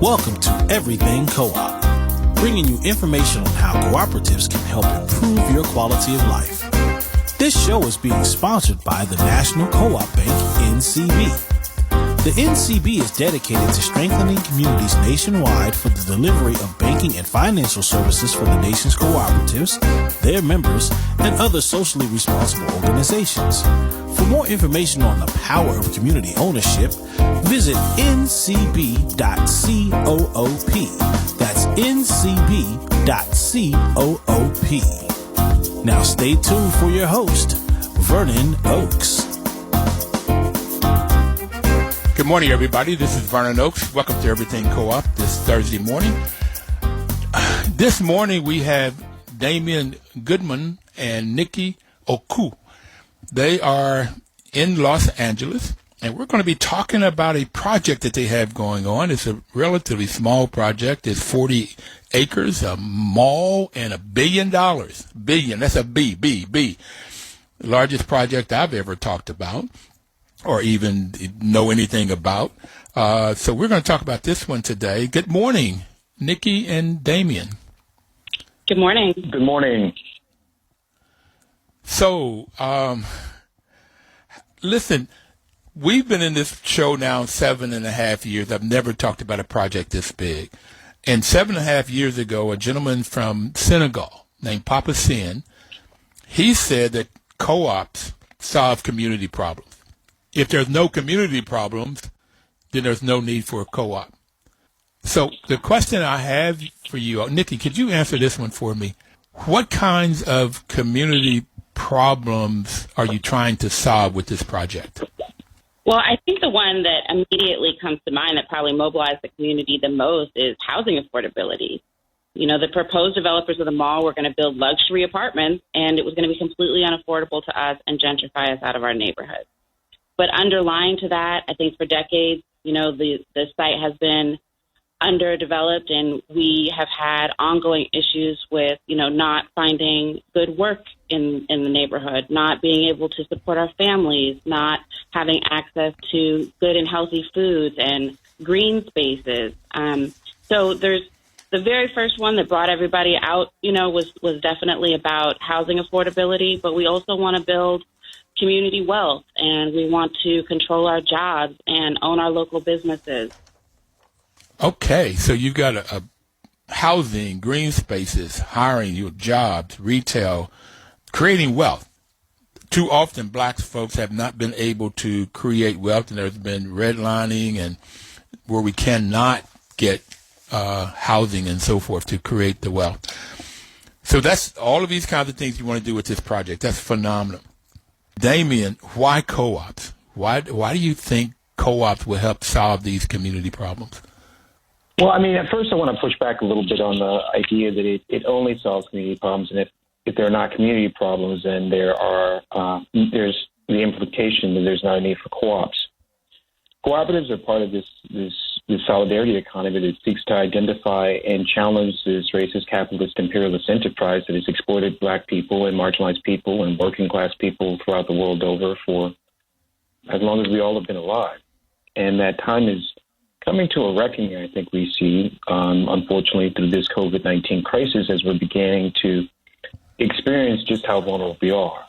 Welcome to Everything Co-op, bringing you information on how cooperatives can help improve your quality of life. This show is being sponsored by the National Co-op Bank, NCB. The NCB is dedicated to strengthening communities nationwide for the delivery of banking and financial services for the nation's cooperatives, their members, and other socially responsible organizations. For more information on the power of community ownership, visit ncb.coop. That's ncb.coop. Now stay tuned for your host, Vernon Oakes. Good morning, everybody. This is Vernon Oakes. Welcome to Everything Co-op this Thursday morning. This morning we have Damien Goodmon and Niki Okuk. They are in Los Angeles, and we're going to be talking about a project that they have going on. It's a relatively small project. It's 40 acres, a mall, and $1 billion. Billion, that's a B. The largest project I've ever talked about or even know anything about. So we're going to talk about this one today. Good morning, Niki and Damien. Good morning. Good morning. So, listen, we've been in this show now 7.5 years. I've never talked about a project this big. And 7.5 years ago, a gentleman from Senegal named Papa Sin, he said that co-ops solve community problems. If there's no community problems, then there's no need for a co-op. So the question I have for you, Niki, could you answer this one for me? What kinds of community problems are you trying to solve with this project? Well, I think the one that immediately comes to mind that probably mobilized the community the most is housing affordability. You know, the proposed developers of the mall were going to build luxury apartments, and it was going to be completely unaffordable to us and gentrify us out of our neighborhoods. But underlying to that, I think for decades, you know, the site has been underdeveloped, and we have had ongoing issues with, you know, not finding good work in the neighborhood, not being able to support our families, not having access to good and healthy foods and green spaces. So there's the very first one that brought everybody out, you know, was definitely about housing affordability, but we also want to build community wealth, and we want to control our jobs and own our local businesses. Okay, so you've got a housing, green spaces, hiring, your jobs, retail, creating wealth. Too often black folks have not been able to create wealth, and there's been redlining and where we cannot get housing and so forth to create the wealth. So that's all of these kinds of things you want to do with this project. That's phenomenal. Damien, why co-ops? Why do you think co-ops will help solve these community problems? Well, I mean, at first I want to push back a little bit on the idea that it only solves community problems, and if there are not community problems, then there's the implication that there's not a need for co-ops. Cooperatives are part of this solidarity economy that seeks to identify and challenge this racist, capitalist, imperialist enterprise that has exploited black people and marginalized people and working class people throughout the world over for as long as we all have been alive. And that time is coming to a reckoning, I think we see, unfortunately, through this COVID-19 crisis as we're beginning to experience just how vulnerable we are.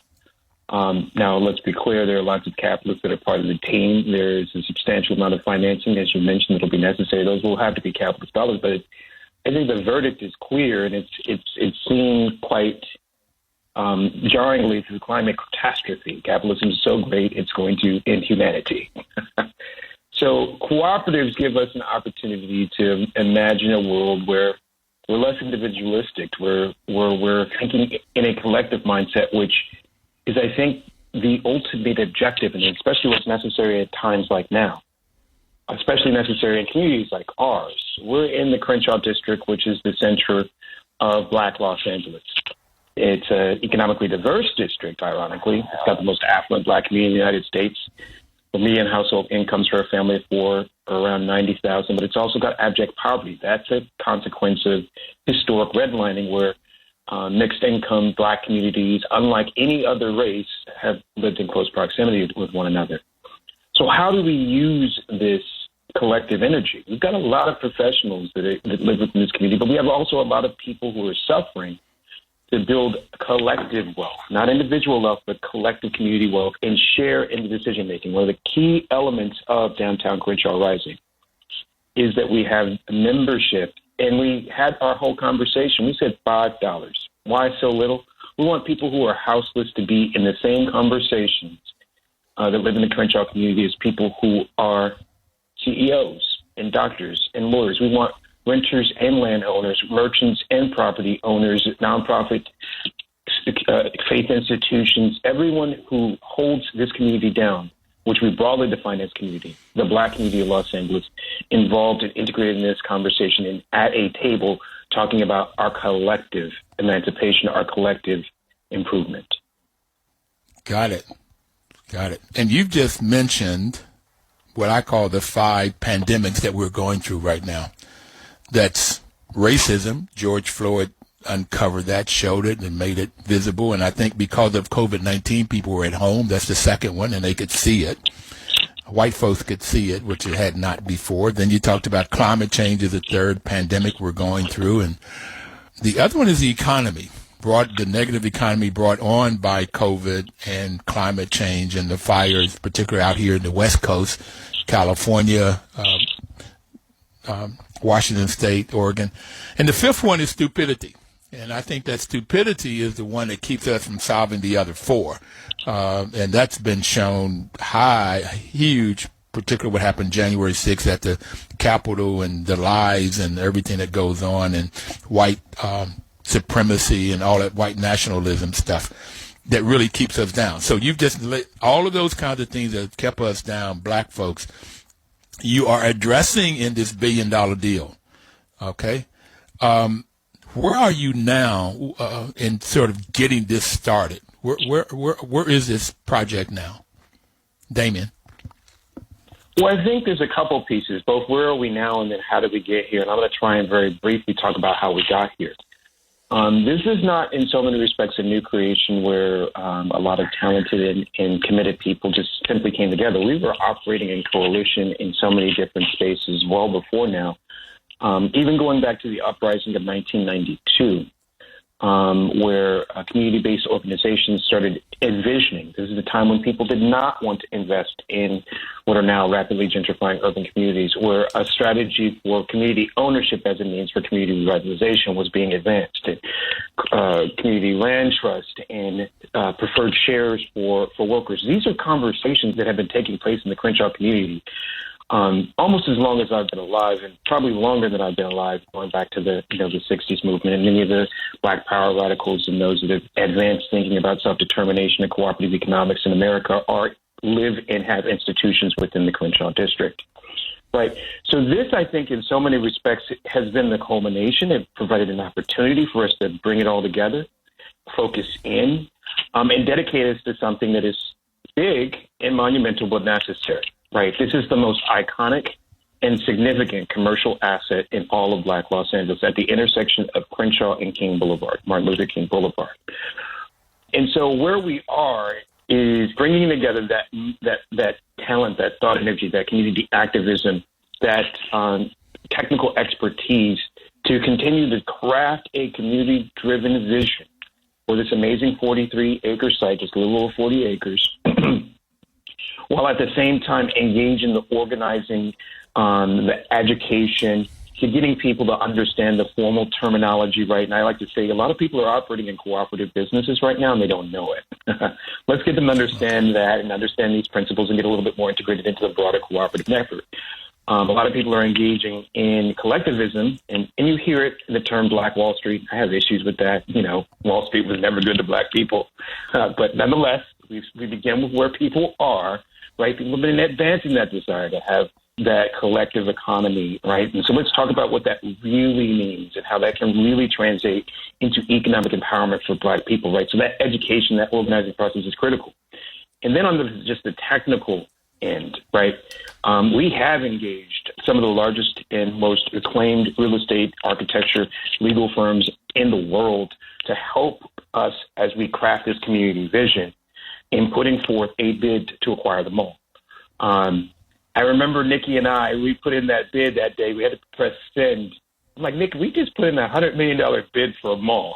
Now, let's be clear, there are lots of capitalists that are part of the team. There is a substantial amount of financing, as you mentioned, that will be necessary. Those will have to be capitalist dollars, but I think the verdict is clear, and it's seen quite jarringly through climate catastrophe. Capitalism is so great, it's going to end humanity. So cooperatives give us an opportunity to imagine a world where we're less individualistic, where we're thinking in a collective mindset, which is, I think, the ultimate objective, and especially what's necessary at times like now, especially necessary in communities like ours. We're in the Crenshaw district, which is the center of Black Los Angeles. It's an economically diverse district, ironically. It's got the most affluent black community in the United States. The median household incomes for a family of four are around $90,000, but it's also got abject poverty. That's a consequence of historic redlining, where mixed income black communities, unlike any other race, have lived in close proximity with one another. So how do we use this collective energy. We've got a lot of professionals that live within this community, but we have also a lot of people who are suffering to build collective wealth, not individual wealth, but collective community wealth, and share in the decision-making. One of the key elements of Downtown Crenshaw Rising is that we have membership, and we had our whole conversation. We said $5. Why so little? We want people who are houseless to be in the same conversations that live in the Crenshaw community as people who are CEOs and doctors and lawyers. We want renters and landowners, merchants and property owners, nonprofit, faith institutions, everyone who holds this community down, which we broadly define as community, the Black community of Los Angeles, involved and integrated in this conversation and at a table talking about our collective emancipation, our collective improvement. Got it. And you've just mentioned what I call the 5 pandemics that we're going through right now. That's racism. George Floyd uncovered that, showed it, and made it visible. And I think because of COVID-19, people were at home. That's the second one, and they could see it. White folks could see it, which it had not before. Then you talked about climate change as a third pandemic we're going through. And the other one is the economy, the negative economy brought on by COVID and climate change and the fires, particularly out here in the West Coast, California, Washington State, Oregon. And the fifth one is stupidity. And I think that stupidity is the one that keeps us from solving the other 4. And that's been shown huge, particularly what happened January 6th at the Capitol and the lies and everything that goes on and white supremacy and all that white nationalism stuff that really keeps us down. So you've just lit all of those kinds of things that have kept us down, Black folks, you are addressing in this $1 billion deal. Okay. Where are you now in sort of getting this started? Where is this project now? Damien. Well, I think there's a couple pieces, both where are we now and then how did we get here? And I'm going to try and very briefly talk about how we got here. This is not, in so many respects, a new creation where a lot of talented and committed people just simply came together. We were operating in coalition in so many different spaces well before now, even going back to the uprising of 1992, where community-based organizations started envisioning. This is a time when people did not want to invest in what are now rapidly gentrifying urban communities, where a strategy for community ownership as a means for community revitalization was being advanced. Community land trust and preferred shares for workers. These are conversations that have been taking place in the Crenshaw community almost as long as I've been alive, and probably longer than I've been alive, going back to the 60s movement, and many of the Black Power radicals and those that have advanced thinking about self-determination and cooperative economics in America live and have institutions within the Crenshaw district. Right. So this, I think, in so many respects, has been the culmination. It provided an opportunity for us to bring it all together, focus in, and dedicate us to something that is big and monumental but necessary. Right. This is the most iconic and significant commercial asset in all of Black Los Angeles at the intersection of Crenshaw and King Boulevard, Martin Luther King Boulevard. And so where we are is bringing together that talent, that thought energy, that community activism, that technical expertise to continue to craft a community-driven vision for this amazing 43-acre site, just a little over 40 acres, while at the same time engage in the organizing, the education, to getting people to understand the formal terminology, right? And I like to say a lot of people are operating in cooperative businesses right now, and they don't know it. Let's get them to understand that and understand these principles and get a little bit more integrated into the broader cooperative effort. A lot of people are engaging in collectivism, and you hear it in the term Black Wall Street. I have issues with that. Wall Street was never good to Black people. But nonetheless, we begin with where people are, right? People have been advancing that desire to have that collective economy, right? And so let's talk about what that really means and how that can really translate into economic empowerment for Black people, right? So that education, that organizing process is critical. And then on just the technical end, right, we have engaged some of the largest and most acclaimed real estate, architecture, legal firms in the world to help us as we craft this community vision in putting forth a bid to acquire the mall. I remember Nikki and we put in that bid that day. We had to press send. I'm like, Nick, we just put in a $100 million bid for a mall.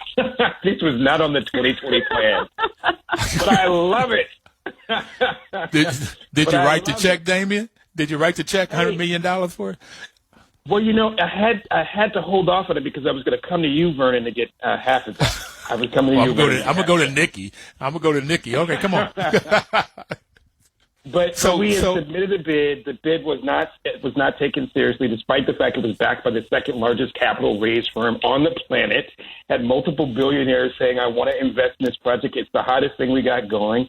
This was not on the 2020 plan, but I love it. Did you write the check, Damien? Did you write the check, $100 million for it? Well, I had to hold off on it because I was going to come to you, Vernon, to get half of that. I was coming to you. I'm going to go to Nikki. Okay, come on. But so we had submitted a bid. The bid was not taken seriously, despite the fact it was backed by the second largest capital raise firm on the planet. Had multiple billionaires saying, "I want to invest in this project. It's the hottest thing we got going."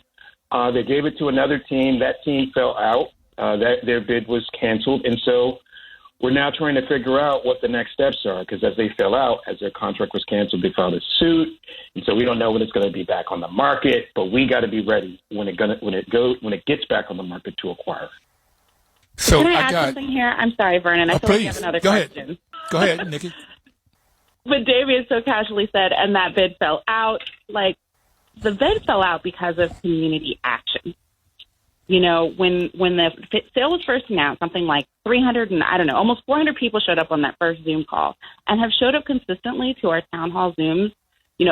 They gave it to another team. That team fell out. Their bid was canceled, and so we're now trying to figure out what the next steps are, because as they fell out, as their contract was canceled, they filed a suit, and so we don't know when it's going to be back on the market. But we got to be ready when it gets back on the market to acquire. So can I add something here? I'm sorry, Vernon. I feel like you have another question. Go ahead, Nikki. But Damien so casually said, and that bid fell out. Like, the bid fell out because of community action. You know, when the sale was first announced, something like 300 and almost 400 people showed up on that first Zoom call and have showed up consistently to our town hall Zooms,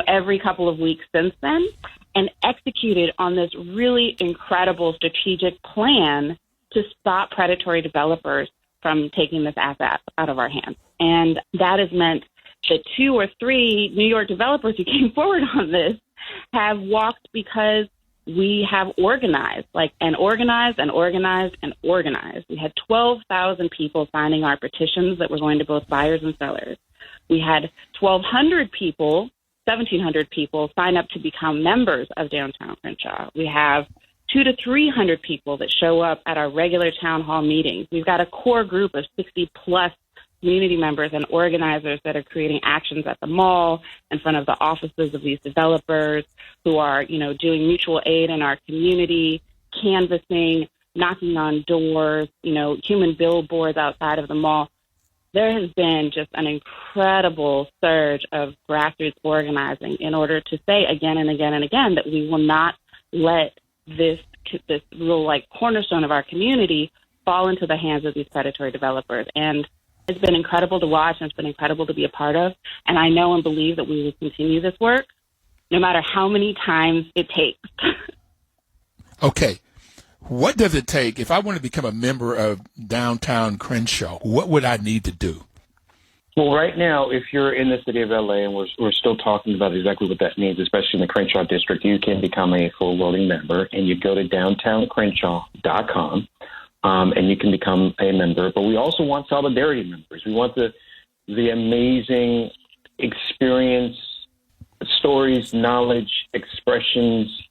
every couple of weeks since then, and executed on this really incredible strategic plan to stop predatory developers from taking this asset out of our hands. And that has meant that 2 or 3 New York developers who came forward on this have walked because we have organized. We had 12,000 people signing our petitions that were going to both buyers and sellers. We had 1,200 people, 1,700 people sign up to become members of Downtown Crenshaw. We have 200 to 300 people that show up at our regular town hall meetings. We've got a core group of 60 plus community members and organizers that are creating actions at the mall, in front of the offices of these developers, who are, doing mutual aid in our community, canvassing, knocking on doors, human billboards outside of the mall. There has been just an incredible surge of grassroots organizing in order to say again and again and again that we will not let this real cornerstone of our community fall into the hands of these predatory developers. And it's been incredible to watch, and it's been incredible to be a part of. And I know and believe that we will continue this work no matter how many times it takes. Okay. What does it take if I want to become a member of Downtown Crenshaw? What would I need to do? Well, right now, if you're in the city of LA, and we're still talking about exactly what that means, especially in the Crenshaw district, you can become a full voting member, and you go to downtowncrenshaw.com. And you can become a member. But we also want solidarity members. We want the amazing experience, stories, knowledge, expressions,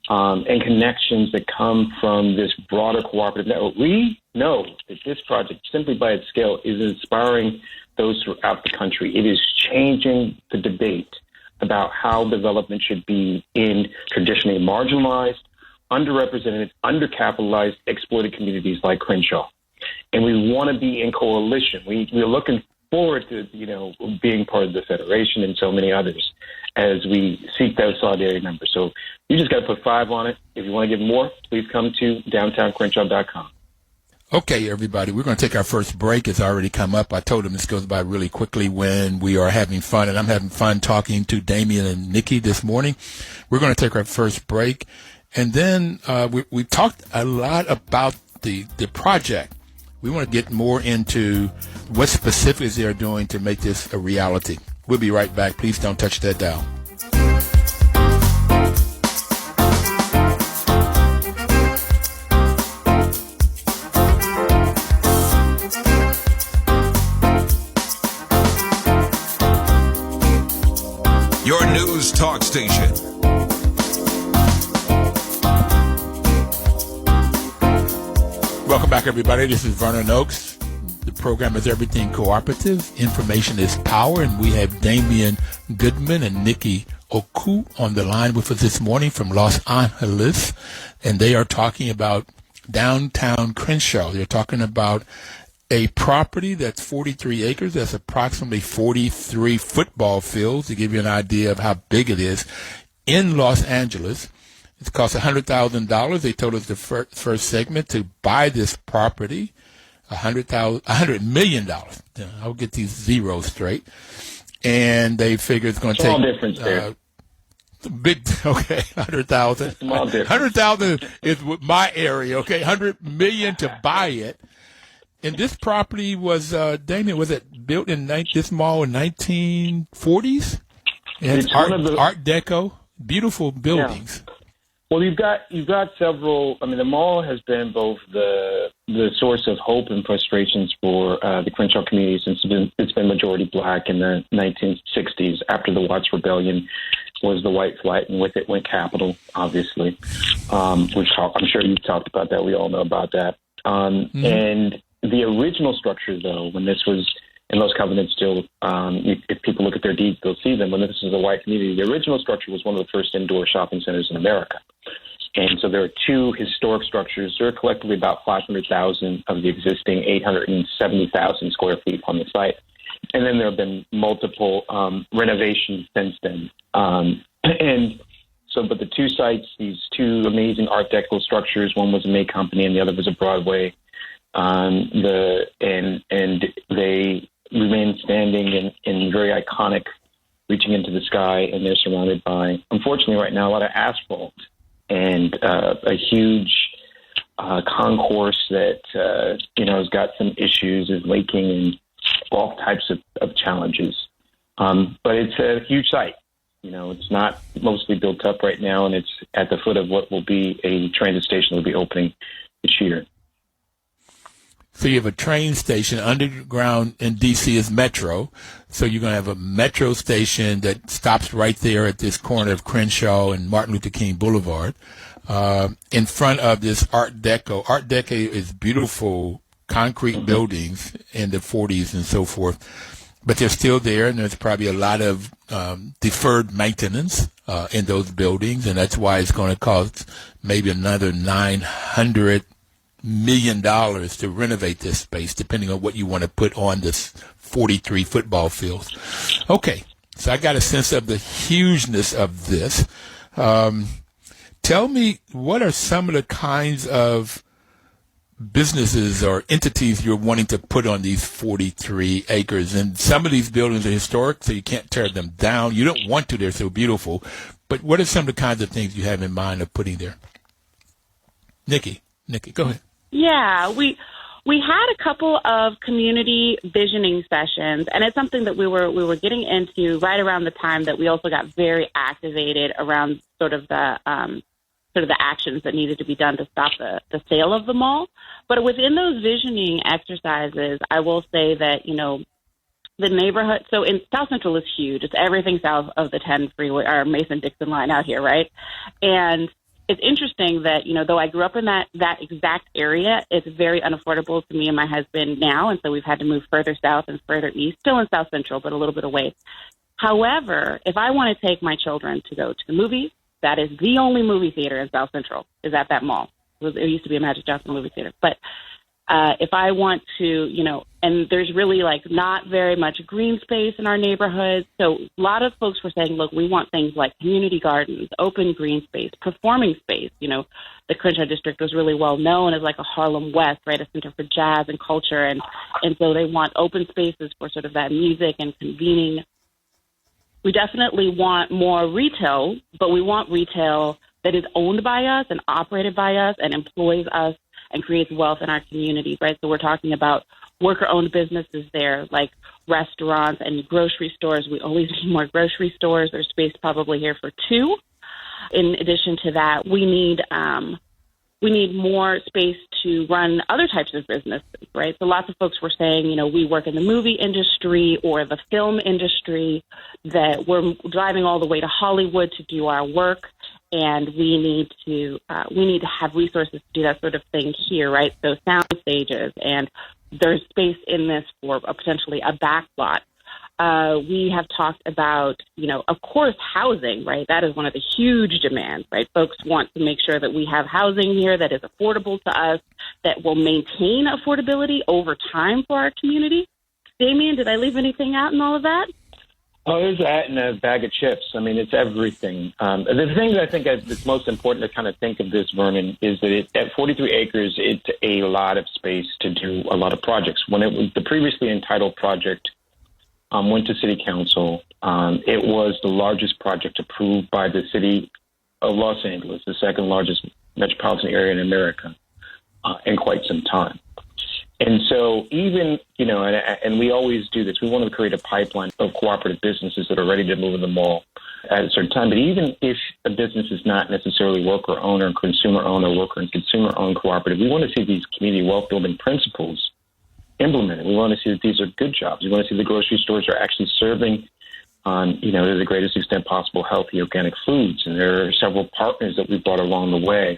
and connections that come from this broader cooperative network. We know that this project, simply by its scale, is inspiring those throughout the country. It is changing the debate about how development should be in traditionally marginalized, underrepresented, undercapitalized, exploited communities like Crenshaw. And we want to be in coalition. We're looking forward to, being part of the Federation and so many others as we seek those solidarity members. So you just got to put 5 on it. If you want to get more, please come to downtowncrenshaw.com. Okay, everybody, we're going to take our first break. It's already come up. I told them this goes by really quickly when we are having fun, and I'm having fun talking to Damien and Nikki this morning. We're going to take our first break. And then we talked a lot about the project. We want to get more into what specifics they are doing to make this a reality. We'll be right back. Please don't touch that dial. Your news talk station. Welcome back, everybody. This is Vernon Oakes. The program is Everything Cooperative. Information is power, and we have Damien Goodmon and Niki Okuk on the line with us this morning from Los Angeles, and they are talking about Downtown Crenshaw. They're talking about a property that's 43 acres. That's approximately 43 football fields, to give you an idea of how big it is, in Los Angeles. It cost $100,000. They told us the first segment to buy this property. $100 million. I'll get these zeros straight. And they figure it's going to take small difference there. Big, okay, 100,000. Small difference. 100,000 is my area, okay? 100 million to buy it. And this property was, Damien, was it built in this mall in 1940s? It's Art Deco, beautiful buildings. Yeah. Well, you've got several. I mean, the mall has been both the source of hope and frustrations for the Crenshaw community since it's been majority black in the 1960s. After the Watts Rebellion was the white flight, and with it went Capitol, obviously, which I'm sure you've talked about that. We all know about that. And the original structure, though, when this was, and those covenants still, if people look at their deeds, they'll see them. When this is a white community, the original structure was one of the first indoor shopping centers in America. And so there are two historic structures. There are collectively about 500,000 of the existing 870,000 square feet on the site. And then there have been multiple renovations since then. And so, but the two sites, these two amazing Art Deco structures, one was a May Company and the other was a Broadway. And they remain standing and very iconic, reaching into the sky, and they're surrounded by, unfortunately right now, a lot of asphalt and a huge concourse that has got some issues, is leaking, and all types of challenges. But it's a huge site. It's not mostly built up right now, and it's at the foot of what will be a transit station that will be opening this year. So you have a train station. Underground in D.C. is Metro. So you're going to have a Metro station that stops right there at this corner of Crenshaw and Martin Luther King Boulevard in front of this Art Deco. Art Deco is beautiful concrete buildings in the 40s and so forth. But they're still there, and there's probably a lot of deferred maintenance in those buildings, and that's why it's going to cost maybe another $900 million to renovate this space, depending on what you want to put on this 43 football fields. Okay, so I got a sense of the hugeness of this. Tell me, what are some of the kinds of businesses or entities you're wanting to put on these 43 acres? And some of these buildings are historic, so you can't tear them down. You don't want to. They're so beautiful. But what are some of the kinds of things you have in mind of putting there? Nikki, go ahead. Yeah, we had a couple of community visioning sessions, and it's something that we were getting into right around the time that we also got very activated around sort of the actions that needed to be done to stop the sale of the mall. But within those visioning exercises, I will say that, the neighborhood, so in South Central is huge. It's everything south of the 10 freeway, or Mason-Dixon line out here, right? And it's interesting that, though I grew up in that exact area, it's very unaffordable to me and my husband now. And so we've had to move further south and further east, still in South Central, but a little bit away. However, if I want to take my children to go to the movies, that is the only movie theater in South Central, is at that mall. It used to be a Magic Johnson movie theater. But if I want to, and there's really not very much green space in our neighborhood. So a lot of folks were saying, look, we want things like community gardens, open green space, performing space. The Crenshaw district was really well known as like a Harlem West, right? A center for jazz and culture. And so they want open spaces for sort of that music and convening. We definitely want more retail, but we want retail that is owned by us and operated by us and employs us and creates wealth in our communities, right? So we're talking about worker-owned businesses there, like restaurants and grocery stores. We always need more grocery stores. There's space probably here for two. In addition to that, we need more space to run other types of businesses, right? So lots of folks were saying, we work in the movie industry or the film industry, that we're driving all the way to Hollywood to do our work. And we need to have resources to do that sort of thing here, right? So sound stages, and there's space in this for potentially a back lot. We have talked about, of course, housing, right? That is one of the huge demands, right? Folks want to make sure that we have housing here that is affordable to us, that will maintain affordability over time for our community. Damien, did I leave anything out in all of that? Oh, there's that and a bag of chips. I mean, it's everything. The thing that I think is most important to kind of think of this, Vernon, is that at 43 acres, it's a lot of space to do a lot of projects. When it was the previously entitled project went to City Council, it was the largest project approved by the City of Los Angeles, the second largest metropolitan area in America, in quite some time. And so even, and we always do this, we want to create a pipeline of cooperative businesses that are ready to move in the mall at a certain time. But even if a business is not necessarily worker-owned or consumer-owned or worker and consumer-owned cooperative, we want to see these community wealth-building principles implemented. We want to see that these are good jobs. We want to see the grocery stores are actually serving to the greatest extent possible healthy organic foods. And there are several partners that we brought along the way.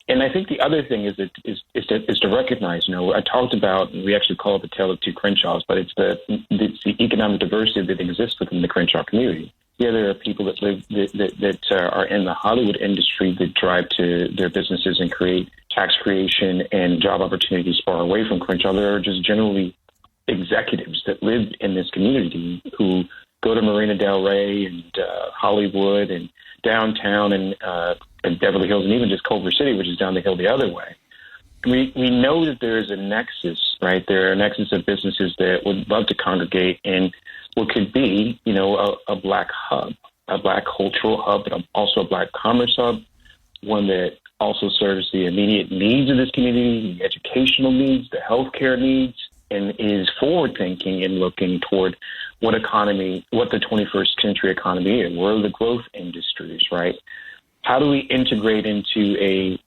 And I think the other thing is to recognize, I talked about, we actually call it the tale of two Crenshaws, but it's the economic diversity that exists within the Crenshaw community. Yeah, there are people that live that are in the Hollywood industry that drive to their businesses and create tax creation and job opportunities far away from Crenshaw. There are just generally executives that live in this community who go to Marina Del Rey and Hollywood and downtown and Beverly Hills and even just Culver City, which is down the hill the other way. We know that there is a nexus, right? There are a nexus of businesses that would love to congregate in what could be, a black hub, a black cultural hub, but also a black commerce hub, one that also serves the immediate needs of this community, the educational needs, the healthcare needs, and is forward-thinking and looking toward what the 21st century economy is. What are the growth industries, right? How do we integrate into a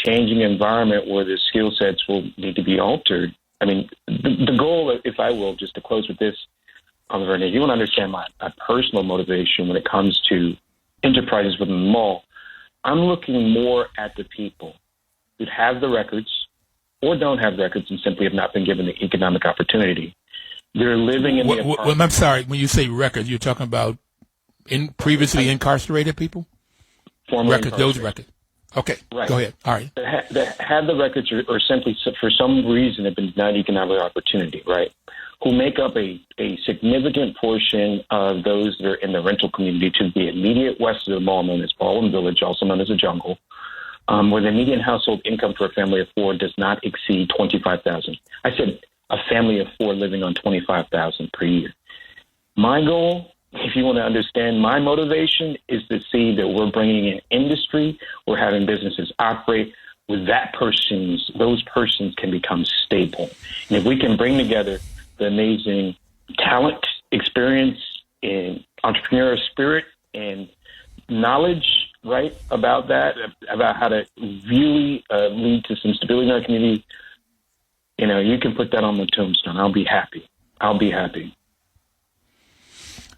changing environment where the skill sets will need to be altered? I mean, the goal, if I will, just to close with this, Vernon, if you want to understand my personal motivation when it comes to enterprises within the mall, I'm looking more at the people who have the records or don't have records and simply have not been given the economic opportunity. They're living in the apartment. I'm sorry, when you say records, you're talking about previously incarcerated people? Formerly records, those records. Okay, right. Go ahead. All right. That have the records or simply for some reason have been denied economic opportunity, right? Who make up a significant portion of those that are in the rental community to the immediate west of the mall known as Baldwin Village, also known as the Jungle, where the median household income for a family of four does not exceed $25,000. I said a family of four living on $25,000 per year. My goal, if you want to understand my motivation, is to see that we're bringing in industry, we're having businesses operate with those persons can become stable. And if we can bring together the amazing talent, experience, and entrepreneurial spirit and knowledge, right, about how to really lead to some stability in our community, you can put that on the tombstone. I'll be happy.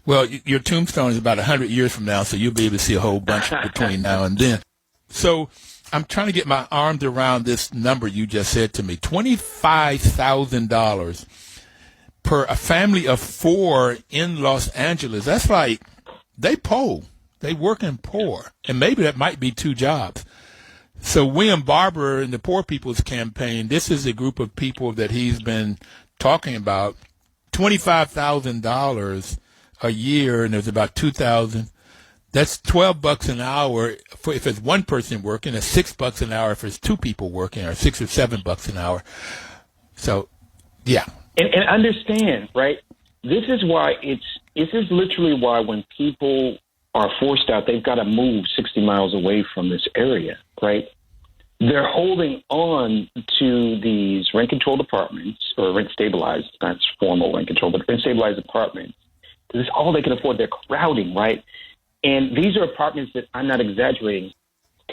Well, your tombstone is about 100 years from now, so you'll be able to see a whole bunch between now and then. So I'm trying to get my arms around this number you just said to me, $25,000 per a family of four in Los Angeles. That's like they working poor, and maybe that might be two jobs. So William Barber and the Poor People's Campaign, this is a group of people that he's been talking about, $25,000 a year, and there's about 2,000. That's $12 an hour if it's one person working, and $6 an hour if it's two people working, or $6 or $7 an hour. So, yeah. And understand, right? This is literally why when people are forced out, they've got to move 60 miles away from this area, right? They're holding on to these rent-controlled apartments, or rent-stabilized, not formal rent-control, but rent-stabilized apartments. This is all they can afford. They're crowding, right? And these are apartments that, I'm not exaggerating,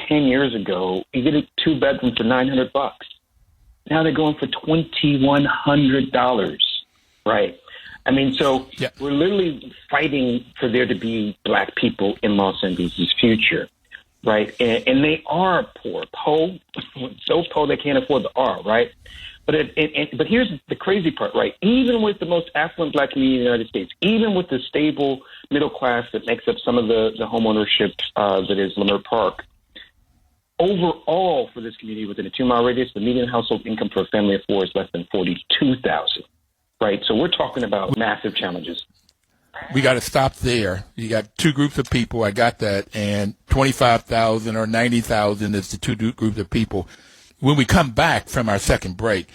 10 years ago, you get a two-bedroom for $900. Now they're going for $2,100, right? I mean, so We're literally fighting for there to be black people in Los Angeles' future, right? And they are poor, so poor they can't afford the R, right? But here's the crazy part, right? Even with the most affluent black community in the United States, even with the stable middle class that makes up some of the homeownership that is Leimert Park, overall for this community within a 2-mile radius, the median household income for a family of four is less than $42,000, right? So we're talking about massive challenges. we got to stop there. You got two groups of people. I got that. And 25,000 or 90,000 is the two groups of people. When we come back from our second break,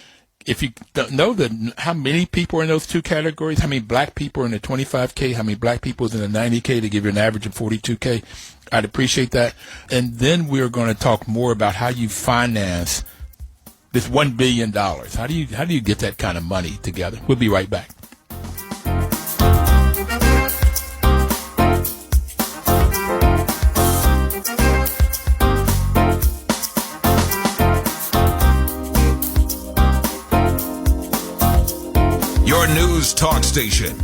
if you don't know how many people are in those two categories, how many black people are in the 25K, how many black people is in the 90K to give you an average of 42K, I'd appreciate that. And then we're going to talk more about how you finance this $1 billion. How do you get that kind of money together? We'll be right back. Your news talk station.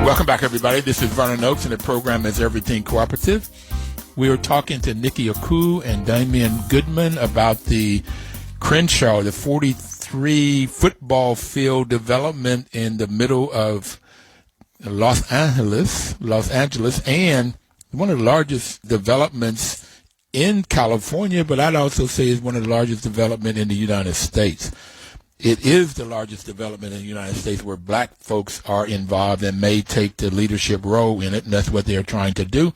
Welcome back, everybody. This is Vernon Oakes, and the program is Everything Cooperative. We are talking to Niki Okuk and Damien Goodmon about the Crenshaw, the 43 football field development in the middle of Los Angeles, and one of the largest developments in California, but I'd also say is one of the largest development in the United States. It is the largest development in the United States where black folks are involved and may take the leadership role in it, and that's what they're trying to do.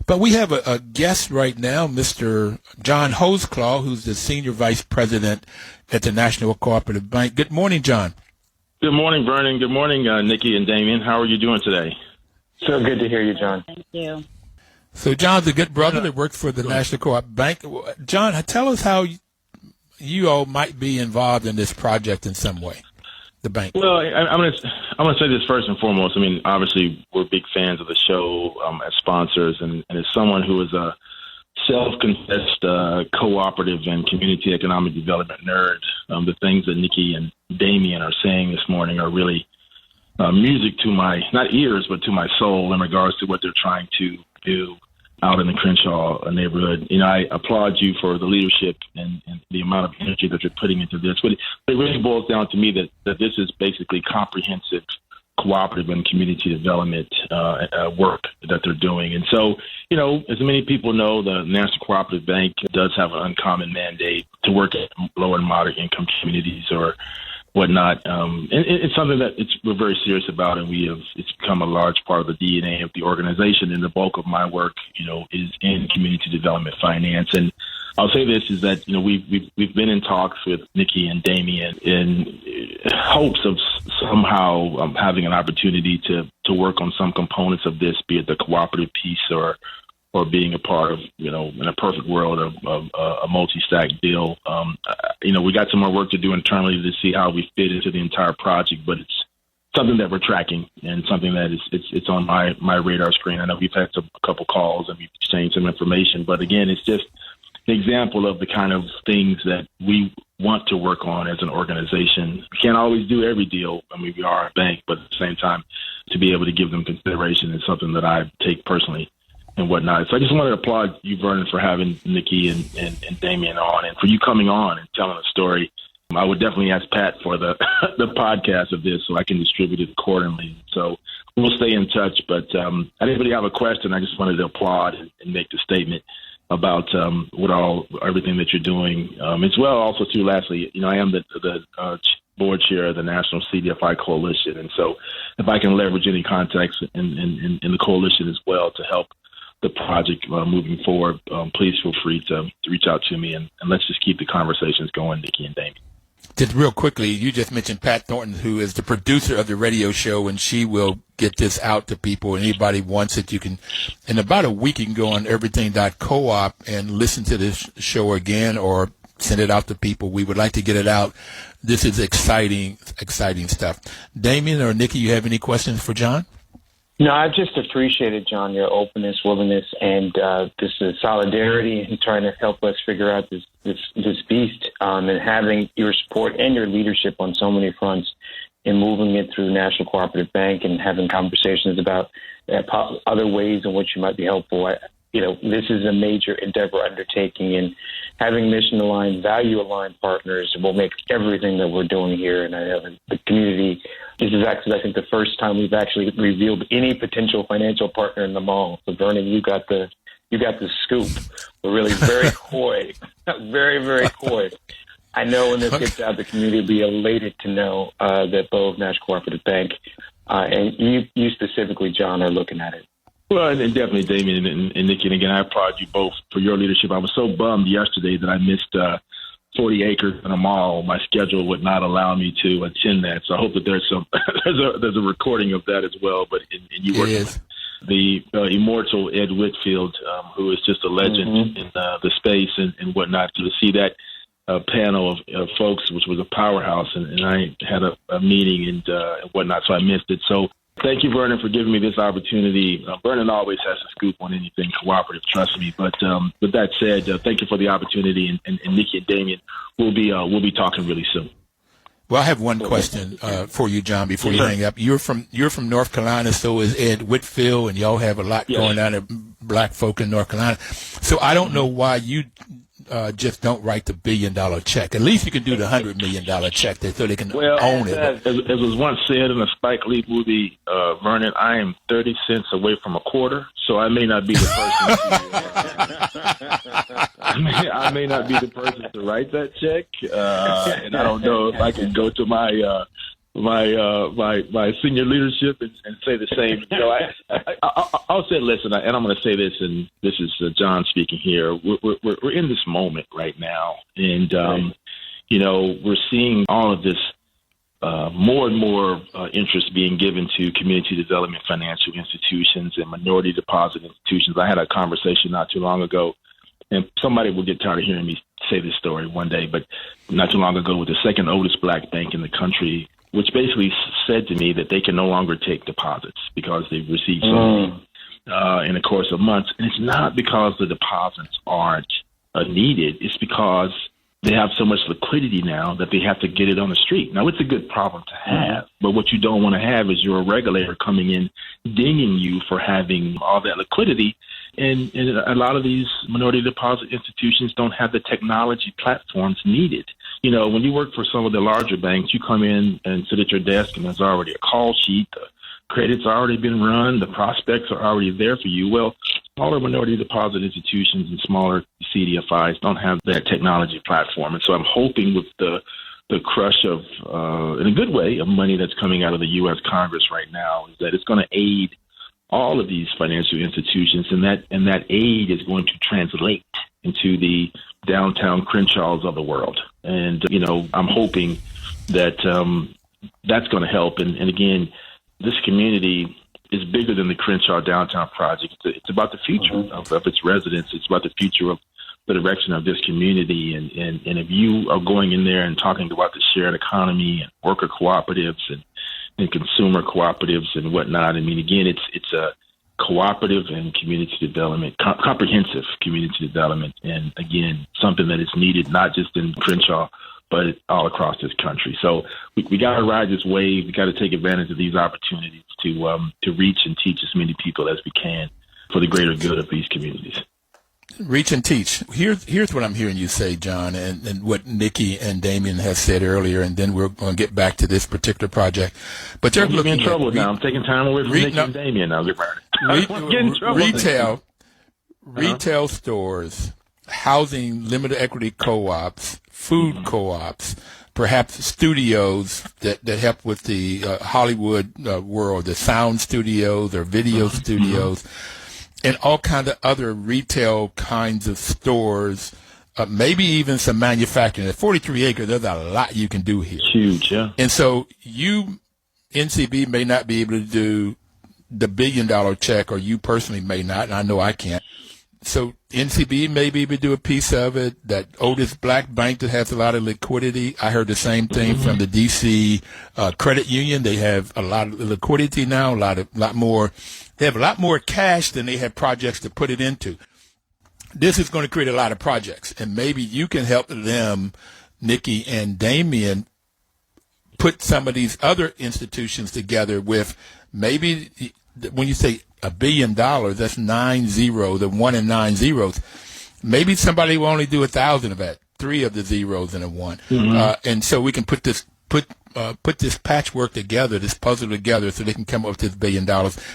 But we have a guest right now, Mr. John Hoseclaw, who's the Senior Vice President at the National Cooperative Bank. Good morning, John. Good morning, Vernon. Good morning, Niki and Damien. How are you doing today? So good to hear you, John. Thank you. So John's a good brother that works for the National Co-op Bank. John, tell us how you all might be involved in this project in some way, the bank. Well, I'm gonna say this first and foremost. I mean, obviously, we're big fans of the show as sponsors, and as someone who is a self-confessed cooperative and community economic development nerd, the things that Niki and Damien are saying this morning are really music to my, not ears, but to my soul in regards to what they're trying to do out in the Crenshaw neighborhood. You know, I applaud you for the leadership and the amount of energy that you're putting into this. But it really boils down to me that this is basically comprehensive cooperative and community development work that they're doing. And so, you know, as many people know, the National Cooperative Bank does have an uncommon mandate to work at low and moderate income communities or whatnot. And it's something that we're very serious about, and it's become a large part of the DNA of the organization. And the bulk of my work, you know, is in community development finance. And I'll say this is that, you know, we've been in talks with Niki and Damien in hopes of somehow having an opportunity to work on some components of this, be it the cooperative piece or being a part of, you know, in a perfect world of a multi-stack deal. You know, we got some more work to do internally to see how we fit into the entire project, but it's something that we're tracking and something that it's on my radar screen. I know we've had a couple calls and we've exchanged some information, but again, it's just an example of the kind of things that we want to work on as an organization. We can't always do every deal. I mean, we are a bank, but at the same time, to be able to give them consideration is something that I take personally and whatnot. So I just wanted to applaud you, Vernon, for having Niki and Damien on, and for you coming on and telling a story. I would definitely ask Pat for the podcast of this so I can distribute it accordingly. So we'll stay in touch. But I didn't really have a question. I just wanted to applaud and make the statement about everything that you're doing. As well, also, too, lastly, you know, I am the board chair of the National CDFI Coalition. And so if I can leverage any contacts in the coalition as well to help the project moving forward, please feel free to reach out to me, and let's just keep the conversations going, Niki and Damien. Just real quickly, you just mentioned Pat Thornton, who is the producer of the radio show, and she will get this out to people. Anybody wants it, you can, in about a week, you can go on everything.coop and listen to this show again or send it out to people. We would like to get it out. This is exciting stuff. Damien or Niki, you have any questions for John? No, I've just appreciated, John, your openness, willingness, and this solidarity in trying to help us figure out this beast, and having your support and your leadership on so many fronts in moving it through National Cooperative Bank and having conversations about other ways in which you might be helpful. This is a major endeavor undertaking, and having mission-aligned, value-aligned partners will make everything that we're doing here. And I know the community, this is actually, I think, the first time we've actually revealed any potential financial partner in the mall. So, Vernon, you got the you got the scoop. We're really very coy, very, very coy. I know when this gets out, the community will be elated to know that both National Cooperative Bank and you specifically, John, are looking at it. Well, and definitely Damien and Nikki, and again, I applaud you both for your leadership. I was so bummed yesterday that I missed 40 acres in a mall. My schedule would not allow me to attend that, so I hope that there's some there's a recording of that as well. But you work with the immortal Ed Whitfield, who is just a legend in the space and whatnot. So to see that panel of folks, which was a powerhouse, and I had a meeting and whatnot, so I missed it. So thank you, Vernon, for giving me this opportunity. Vernon always has a scoop on anything cooperative, trust me. But with that said, thank you for the opportunity, and Nikki and Damien, we'll be talking really soon. Well, I have one question for you, John, before you hang up. You're from North Carolina, so is Ed Whitfield, and y'all have a lot going on at Black folk in North Carolina. So I don't know why you just don't write the $1 billion check. At least you can do the $100 million check there so they can own it. As was once said in a Spike Lee movie, Vernon, I am 30 cents away from a quarter, so I may not be the person I may not be the person to write that check, and I don't know if I can go to my senior leadership and say the same. So I'll say, listen, and I'm going to say this, and this is John speaking here. We're in this moment right now, and we're seeing all of this more and more interest being given to community development financial institutions and minority deposit institutions. I had a conversation not too long ago, and somebody will get tired of hearing me say this story one day, but not too long ago with the second oldest black bank in the country, which basically said to me that they can no longer take deposits because they've received so many in the course of months. And it's not because the deposits aren't needed. It's because they have so much liquidity now that they have to get it on the street. Now, it's a good problem to have, but what you don't want to have is your regulator coming in, dinging you for having all that liquidity. And a lot of these minority deposit institutions don't have the technology platforms needed. You know, when you work for some of the larger banks, you come in and sit at your desk and there's already a call sheet. The credit's already been run. The prospects are already there for you. Well, smaller minority deposit institutions and smaller CDFIs don't have that technology platform. And so I'm hoping with the crush of, in a good way, of money that's coming out of the U.S. Congress right now is that it's going to aid all of these financial institutions, and that aid is going to translate into the Downtown Crenshaws of the world. And, I'm hoping that that's going to help. And again, this community is bigger than the Crenshaw Downtown Project. It's about the future of its residents. It's about the future of the direction of this community. And if you are going in there and talking about the shared economy and worker cooperatives and consumer cooperatives and whatnot, I mean, again, it's a cooperative and community development, comprehensive community development. And again, something that is needed not just in Crenshaw, but all across this country. So we got to ride this wave. We got to take advantage of these opportunities to reach and teach as many people as we can for the greater good of these communities. Reach and teach. Here's what I'm hearing you say, John, and what Nikki and Damien have said earlier, and then we're going to get back to this particular project. But they're looking in trouble now. I'm taking time away from Nikki and Damien now. Retail stores, housing, limited equity co-ops, food co-ops, perhaps studios that help with the Hollywood world, the sound studios or video studios. And all kinds of other retail kinds of stores, maybe even some manufacturing. At 43 acres, there's a lot you can do here. Huge, yeah. And so you, NCB, may not be able to do the $1 billion check, or you personally may not, and I know I can't. So NCB may be able to do a piece of it. That oldest black bank that has a lot of liquidity. I heard the same thing from the D.C. Credit Union. They have a lot of liquidity now, They have a lot more cash than they have projects to put it into. This is going to create a lot of projects, and maybe you can help them, Nikki and Damien, put some of these other institutions together with maybe when you say $1 billion, that's 9 0, the 1 and 9 zeros. Maybe somebody will only do 1,000 of that, 3 of the zeros and a 1. And so we can put put this patchwork together, this puzzle together, so they can come up with this $1 billion.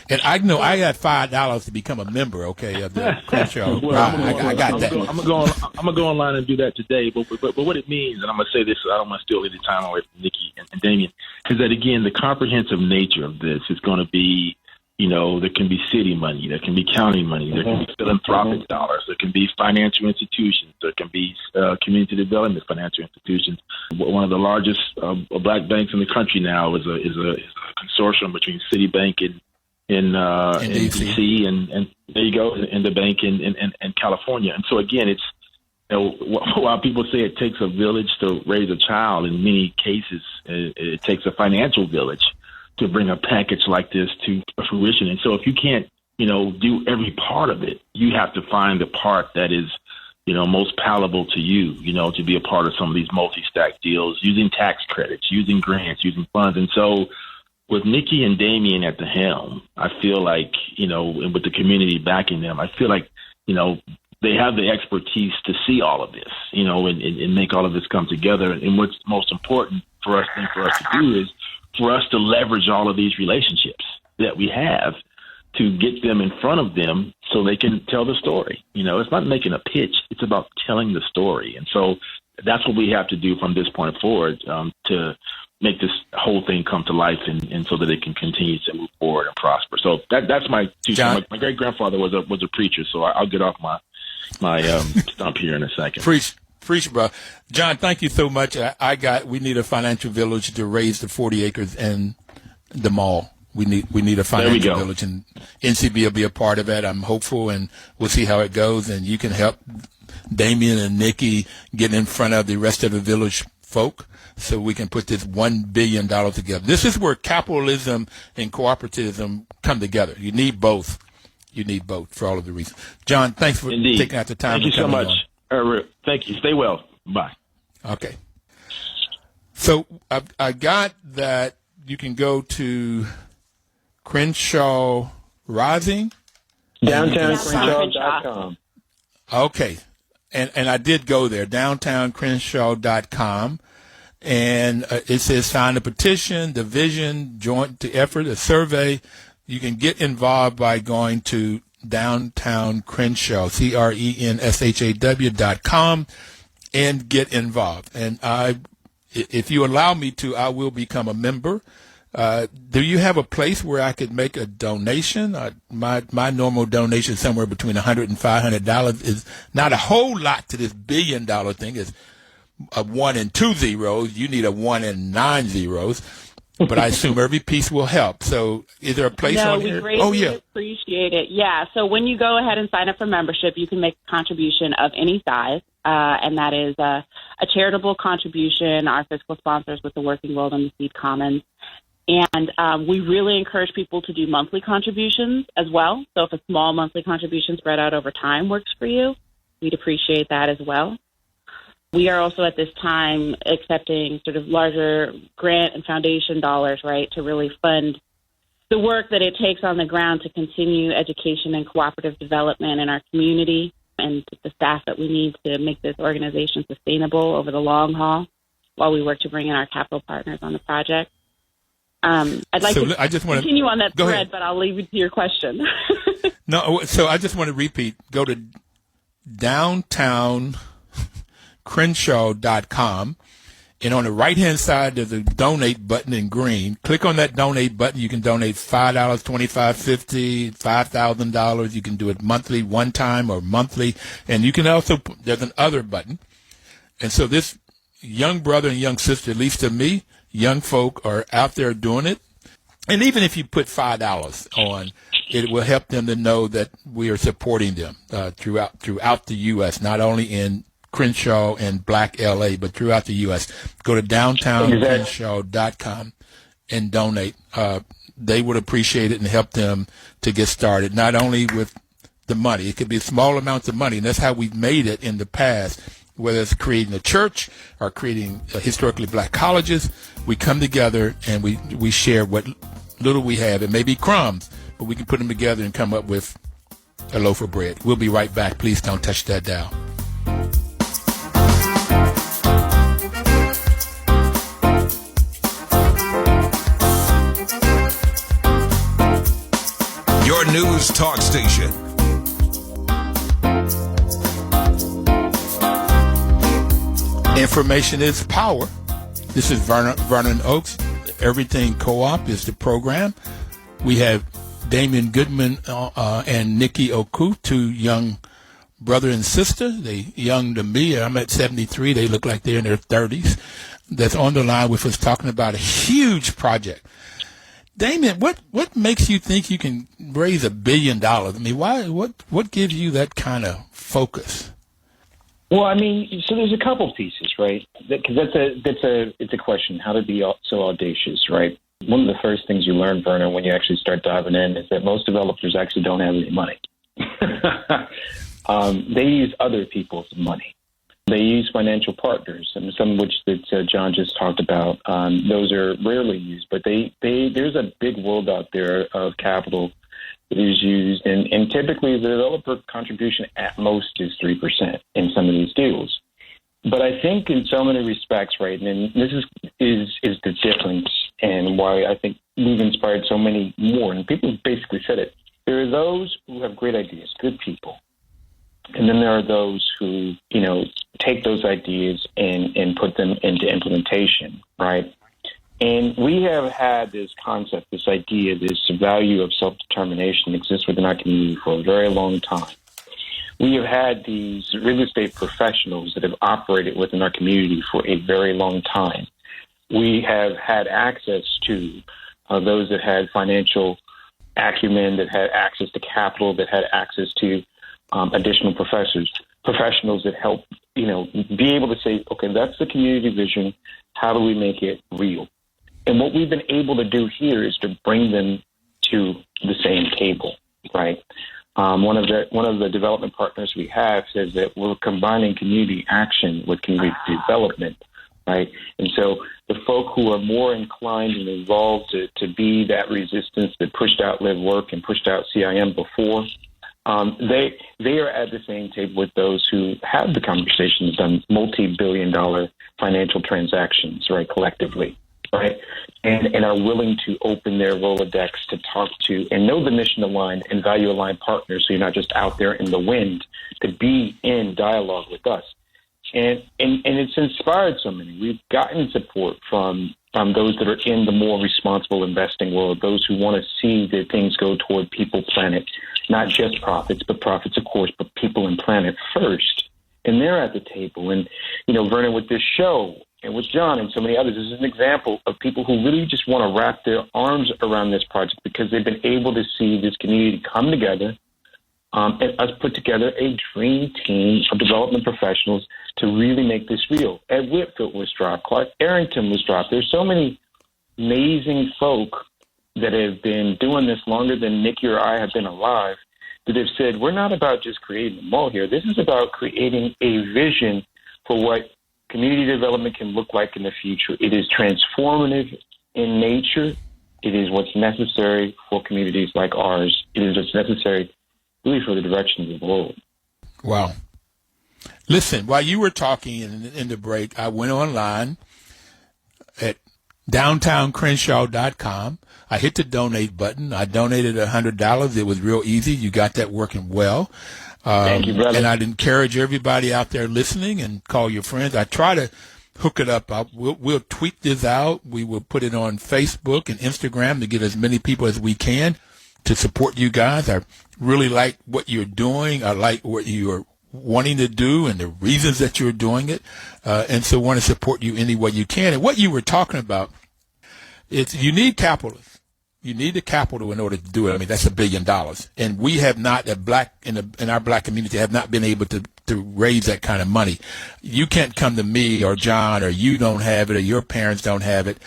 And I know I got $5 to become a member, okay, of the Crenshaw. I got that. I'm gonna go online and do that today. But what it means, and I'm gonna say this, so I don't want to steal any time away from Niki and Damien, is that again the comprehensive nature of this is going to be, there can be city money, there can be county money, there can be philanthropic dollars, there can be financial institutions, there can be community development financial institutions. One of the largest black banks in the country now is a consortium between Citibank in DC and there you go, and the bank in California. And so again, it's while people say it takes a village to raise a child, in many cases it takes a financial village to bring a package like this to fruition. And so if you can't, do every part of it, you have to find the part that is, most palatable to you, to be a part of some of these multi-stack deals, using tax credits, using grants, using funds. And so with Niki and Damien at the helm, I feel like, and with the community backing them, I feel like, they have the expertise to see all of this, and make all of this come together. And what's most important for us to do is for us to leverage all of these relationships that we have to get them in front of them so they can tell the story. It's not making a pitch. It's about telling the story. And so that's what we have to do from this point forward to make this whole thing come to life and so that it can continue to move forward and prosper. So that's my two cents. My great-grandfather was a preacher, so I'll get off my stump here in a second. Preach, bro. John, thank you so much. We need a financial village to raise the 40 acres and the mall. We need a financial village, and NCB will be a part of it. I'm hopeful, and we'll see how it goes. And you can help Damien and Niki get in front of the rest of the village folk so we can put this $1 billion together. This is where capitalism and cooperativism come together. You need both. For all of the reasons. John, thanks for taking out the time. Thank you so much. Thank you. Stay well. Bye. Okay. So I got that you can go to Crenshaw Rising. DowntownCrenshaw.com. Okay. And I did go there, downtowncrenshaw.com. And it says sign a petition, the vision, joint the effort, a survey. You can get involved by going to Downtown Crenshaw, CRENSHAW.com, and get involved. And if you allow me to, I will become a member. Do you have a place where I could make a donation? My normal donation is somewhere between $100 and $500. Is not a whole lot to this $1 billion thing. It's a 1 and 2 zeros. You need a 1 and 9 zeros. But I assume every piece will help. So is there a place on here? We greatly appreciate it. Yeah. So when you go ahead and sign up for membership, you can make a contribution of any size. And that is a charitable contribution. Our fiscal sponsors with the Working World and the Seed Commons. And we really encourage people to do monthly contributions as well. So if a small monthly contribution spread out over time works for you, we'd appreciate that as well. We are also at this time accepting sort of larger grant and foundation dollars, right, to really fund the work that it takes on the ground to continue education and cooperative development in our community and the staff that we need to make this organization sustainable over the long haul while we work to bring in our capital partners on the project. I'd like to continue on that thread, but I'll leave it to your question. No, so I just want to repeat. Go to downtowncrenshaw.com, and on the right-hand side, there's a donate button in green. Click on that donate button. You can donate $5, $25, $50, $5,000. You can do it monthly, one time, or monthly. And you can also, there's an other button. And so this young brother and young sister, at least to me, young folk are out there doing it. And even if you put $5 on, it will help them to know that we are supporting them throughout the U.S., not only in Crenshaw and Black LA, but throughout the U.S. Go to downtowncrenshaw.com and donate. They would appreciate it and help them to get started, not only with the money. It could be small amounts of money, and that's how we've made it in the past, whether it's creating a church or creating historically black colleges. We come together and we share what little we have. It may be crumbs, but we can put them together and come up with a loaf of bread. We'll be right back. Please don't touch that dial. news talk station. Information is power. This is Vernon Oaks. Everything Co-op is the program. We have Damien Goodmon and Niki Okuk, two young brother and sister. They young to me. I'm at 73. They look like they're in their 30s. That's on the line with us talking about a huge project. Damien, what makes you think you can raise $1 billion? I mean, why? What gives you that kind of focus? Well, I mean, so there's a couple pieces, right? Because it's a question, how to be so audacious, right? One of the first things you learn, Vernon, when you actually start diving in is that most developers actually don't have any money. They use other people's money. They use financial partners, and some of which that John just talked about. Those are rarely used, but there's a big world out there of capital that is used, and typically the developer contribution at most is 3% in some of these deals. But I think in so many respects, right, and this is the difference and why I think we've inspired so many more, and people basically said it. There are those who have great ideas, good people. And then there are those who, take those ideas and put them into implementation, right? And we have had this concept, this idea, this value of self-determination exists within our community for a very long time. We have had these real estate professionals that have operated within our community for a very long time. We have had access to those that had financial acumen, that had access to capital, that had access to additional professionals that help, be able to say, okay, that's the community vision. How do we make it real? And what we've been able to do here is to bring them to the same table, right? One of the development partners we have says that we're combining community action with community development, right? And so the folk who are more inclined and involved to be that resistance that pushed out live work and pushed out CIM before, they are at the same table with those who have the conversations, done multi-billion-dollar financial transactions, right, collectively, right, and are willing to open their Rolodex to talk to and know the mission-aligned and value-aligned partners, so you're not just out there in the wind, to be in dialogue with us. And it's inspired so many. We've gotten support from those that are in the more responsible investing world, those who want to see that things go toward people, planet, not just profits, but profits, of course, but people and planet first. And they're at the table. And, Vernon, with this show and with John and so many others, this is an example of people who really just want to wrap their arms around this project because they've been able to see this community come together and us put together a dream team of development professionals to really make this real. Ed Whitfield was dropped. Clark Arrington was dropped. There's so many amazing folk that have been doing this longer than Nikki or I have been alive that have said, we're not about just creating a mall here. This is about creating a vision for what community development can look like in the future. It is transformative in nature. It is what's necessary for communities like ours. It is what's necessary really for the direction of the world. Wow. Listen, while you were talking in the break, I went online at downtowncrenshaw.com. I hit the donate button. I donated $100. It was real easy. You got that working well. Thank you, brother. And I'd encourage everybody out there listening and call your friends. I try to hook it up. We'll tweet this out. We will put it on Facebook and Instagram to get as many people as we can to support you guys. I really like what you're doing. I like what you're wanting to do and the reasons that you're doing it. And so want to support you any way you can. And what you were talking about, you need capitalists. You need the capital in order to do it. I mean, that's $1 billion. And we have not, in our black community, have not been able to raise that kind of money. You can't come to me or John or you don't have it or your parents don't have it,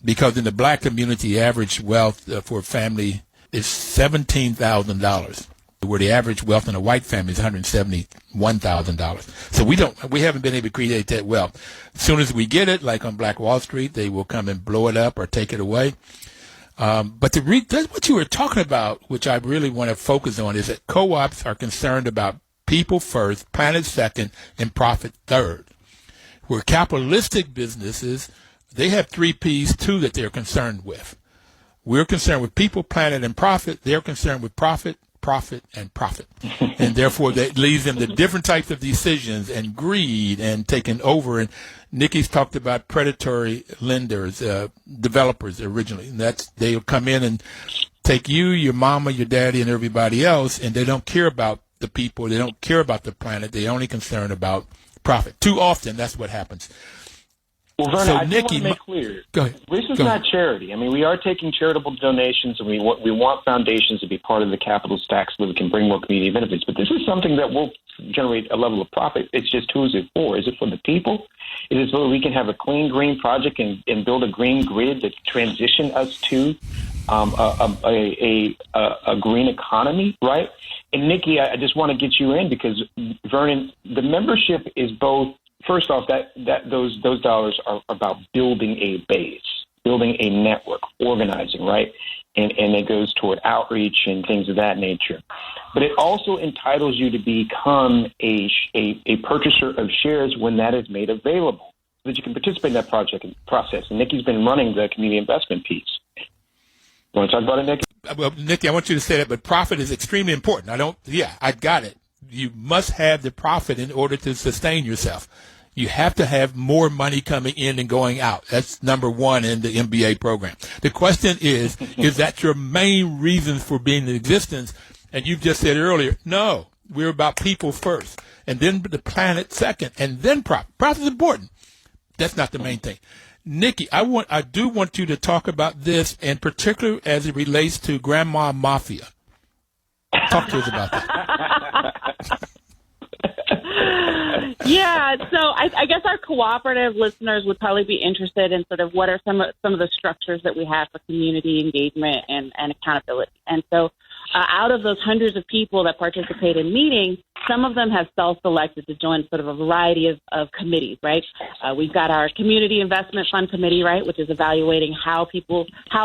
because in the black community, average wealth for a family is $17,000, where the average wealth in a white family is $171,000. So we haven't been able to create that wealth. As soon as we get it, like on Black Wall Street, they will come and blow it up or take it away. But that's what you were talking about, which I really want to focus on, is that co-ops are concerned about people first, planet second, and profit third. Where capitalistic businesses, they have 3 Ps too that they're concerned with. We're concerned with people, planet, and profit. They're concerned with profit, and profit. And therefore, that leads them to different types of decisions and greed and taking over. And Niki's talked about predatory lenders, developers originally. And they'll come in and take you, your mama, your daddy, and everybody else, and they don't care about the people. They don't care about the planet. They're only concerned about profit. Too often, that's what happens. Well, Vernon, so I Niki, want to make clear, go ahead. This is not charity. I mean, we are taking charitable donations, and we want foundations to be part of the capital stack so that we can bring more community benefits. But this is something that will generate a level of profit. It's just, who is it for? Is it for the people? Is it so that we can have a clean green project and build a green grid that transition us to a green economy, right? And Niki, I just want to get you in because, Vernon, the membership is both. First off, those dollars are about building a base, building a network, organizing, right? And it goes toward outreach and things of that nature. But it also entitles you to become a purchaser of shares when that is made available, so that you can participate in that project and process. And Niki's been running the community investment piece. You want to talk about it, Niki? Well, Niki, I want you to say that, but profit is extremely important. I got it. You must have the profit in order to sustain yourself. You have to have more money coming in and going out. That's number one in the MBA program. The question is that your main reason for being in existence? And you've just said earlier, no, we're about people first, and then the planet second, and then profit. Profit is important. That's not the main thing. Niki, I do want you to talk about this, and particularly as it relates to Grandma Mafia. Talk to us about that. Yeah, so I guess our cooperative listeners would probably be interested in sort of what are some of the structures that we have for community engagement and accountability. And so out of those hundreds of people that participate in meetings, some of them have self-selected to join sort of a variety of committees, right? We've got our Community Investment Fund Committee, right, which is evaluating how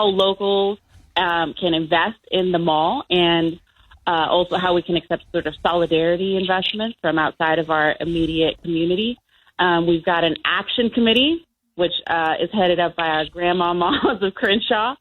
locals can invest in the mall, and also how we can accept sort of solidarity investments from outside of our immediate community. We've got an action committee, which is headed up by our grandmamas of Crenshaw.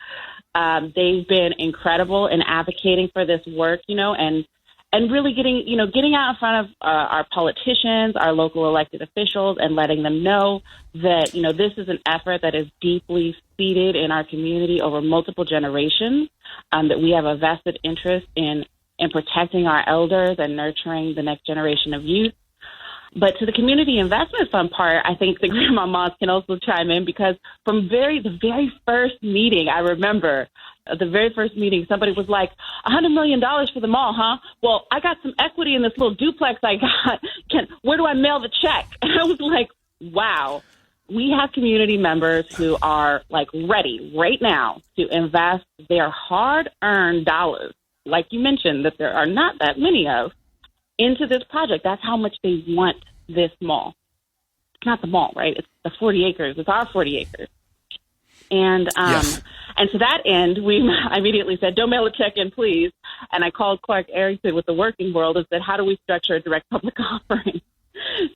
They've been incredible in advocating for this work, and really getting out in front of our politicians, our local elected officials, and letting them know that, this is an effort that is deeply seated in our community over multiple generations, that we have a vested interest in protecting our elders and nurturing the next generation of youth. But to the community investment fund part, I think the grandmamas can also chime in, because from the very first meeting, I remember the very first meeting, somebody was like, $100 million for the mall, huh? Well, I got some equity in this little duplex I got. Where do I mail the check? And I was like, wow. We have community members who are like ready right now to invest their hard-earned dollars, like you mentioned, that there are not that many of, into this project. That's how much they want this mall. It's not the mall, right? It's the 40 acres. It's our 40 acres. And yes. And to that end, I immediately said, don't mail a check in, please. And I called Clark Erickson with the Working World and said, how do we structure a direct public offering?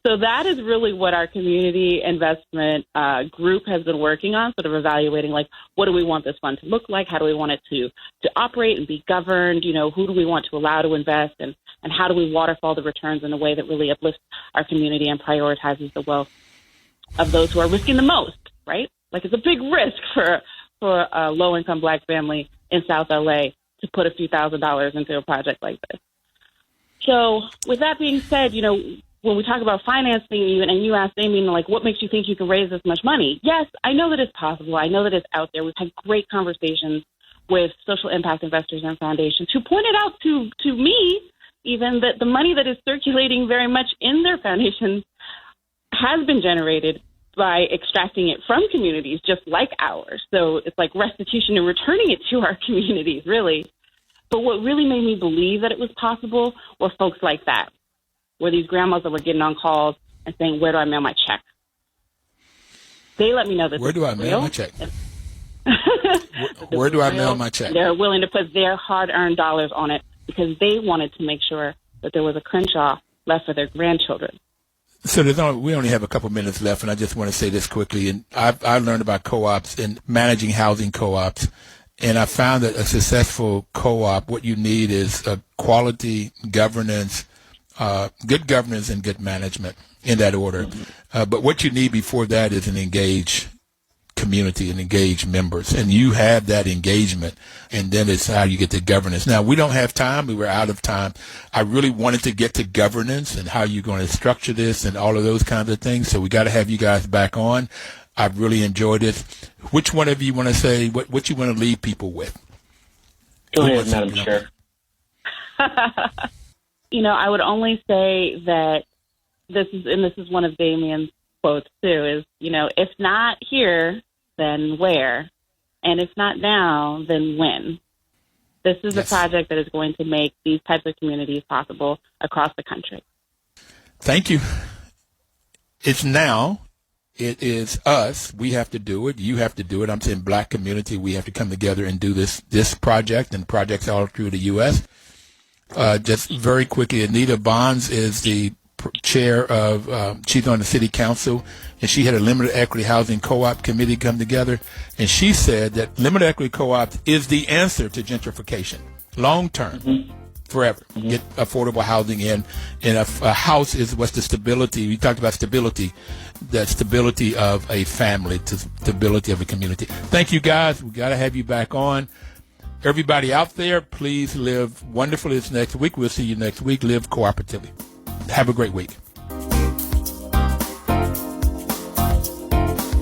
So that is really what our community investment group has been working on, sort of evaluating, like, what do we want this fund to look like? How do we want it to operate and be governed? Who do we want to allow to invest? And how do we waterfall the returns in a way that really uplifts our community and prioritizes the wealth of those who are risking the most, right? Like, it's a big risk for a low-income Black family in South LA to put a few $1,000s into a project like this. So with that being said, when we talk about financing you, and you asked Damien, like, what makes you think you can raise this much money? Yes, I know that it's possible. I know that it's out there. We've had great conversations with social impact investors and foundations who pointed out to me even that the money that is circulating very much in their foundations has been generated by extracting it from communities just like ours. So it's like restitution and returning it to our communities, really. But what really made me believe that it was possible were folks like that, where these grandmas that were getting on calls and saying, where do I mail my check? They let me know that Where do I mail my check? Where do I mail my check? They're willing to put their hard-earned dollars on it because they wanted to make sure that there was a Crenshaw left for their grandchildren. So we only have a couple minutes left, and I just want to say this quickly. And I learned about co-ops and managing housing co-ops And I found that a successful co-op, what you need is a quality governance, good governance and good management in that order. But what you need before that is an engaged community and engaged members. And you have that engagement, and then it's how you get to governance. Now, we don't have time. We were out of time. I really wanted to get to governance and how you're going to structure this and all of those kinds of things. So we got to have you guys back on. I've really enjoyed it. Which one of you want to say what you want to leave people with? Go ahead, Madam Chair. I would only say that this is one of Damien's quotes too, is, if not here, then where? And if not now, then when? This is a project that is going to make these types of communities possible across the country. Thank you. It's now. It is us. We have to do it. You have to do it. I'm saying Black community. We have to come together and do this project and projects all through the U.S. Just very quickly, Anita Bonds is the chair of, she's on the city council, and she had a limited equity housing co-op committee come together, and she said that limited equity co-ops is the answer to gentrification, long term, forever. Get affordable housing in, and a house is what's the stability. We talked about stability, the stability of a family, to stability of a community. Thank you, guys. We got to have you back on. Everybody out there, please live wonderfully this next week. We'll see you next week. Live cooperatively. Have a great week.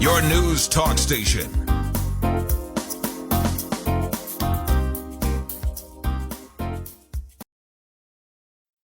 Your news talk station.